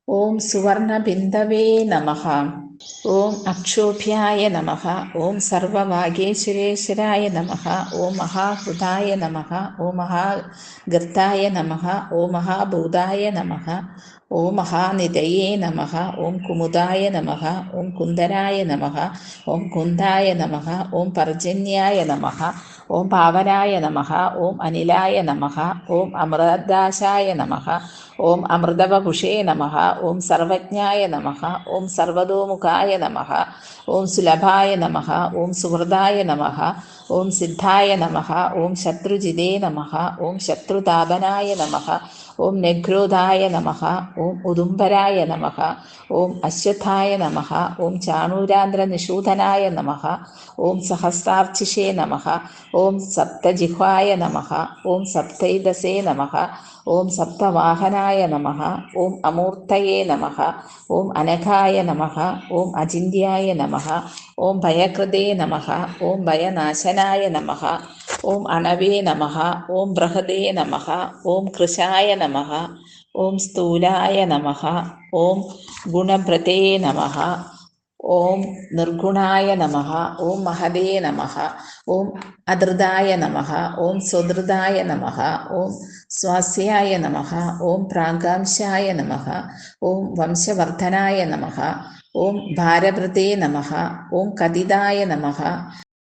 ഓം സുവർണബിന്ദവേ നമഃ. ഓം അക്ഷോഭ്യായ നമഃ. ഓം സർവവാഗീശ്വരേശ്വരായ നമഃ. ഓം മഹാഹൃദായ നമഃ. ഓം മഹാഗർത്തായ നമഃ. ഓം മഹാഭൂതായ നമഃ. ഓം മഹാനിധയേ നമഃ. ഓം കുമുദായ നമഃ. ഓം കുന്ദരായ നമഃ. ഓം കുന്ദായ നമഃ. ഓം പർജന്യായ നമഃ. ഓം പാവനായ നമഃ. ഓം അനിലായ നമഃ. ഓം അമൃതാശായ നമഃ. ഓം അമൃതവപുഷേ നമഃ. ഓം സർവജ്ഞായ നമഃ. ഓം സർവതോമുഖായ നമഃ. ഓം സുലഭായ നമഃ. ഓം സുഹൃദായ നമഃ. ഓം സിദ്ധായ നമഃ. ഓം ശത്രുജിതേ നമഃ. ഓം ശത്രുതാപനായ നമഃ. ഓം നഗ്രോധായ നമഃ. ഓം ഉദുംബരായ നമഃ. ഓം അശ്വത്ഥായ നമഃ. ഓം ചാണൂരാന്ത്രനിഷൂദനായ നമഃ. ഓം സഹസ്രാർച്ചിഷേ നമഃ. ഓം സപ്തജിഹ്വായ നമഃ. ഓം സപ്തൈദസേ നമഃ. ഓം സപ്തവാഹനായ നമഃ. ഓം അമൂർത്തയേ നമഃ. ഓം അനഘായ നമഃ. ഓം അചിന്യായ നമഃ. ഓം ഭയകൃതേ നമഃ. ഓം ഭയനാശനായ നമഃ. ഓം അണവേ നമഃ. ഓം ബൃഹദേ നമഃ. ഓം കൃശായ നമഃ. ഓം സ്ഥൂലായ നമഃ. ഓം ഗുണഭൃതേ നമഃ. ഓം നിർഗുണായ നമഃ. ഓം മഹതേ നമഃ. ഓം അധൃതായ നമഃ. ഓം സ്വധൃതായ നമഃ. ഓം സ്വാസ്യായ നമഃ. ഓം പ്രാകാംശായ നമഃ. ഓം വംശവർദ്ധനായ നമഃ. ഓം ഭാരഭൃതേ നമഃ. ഓം കദിതായ നമഃ.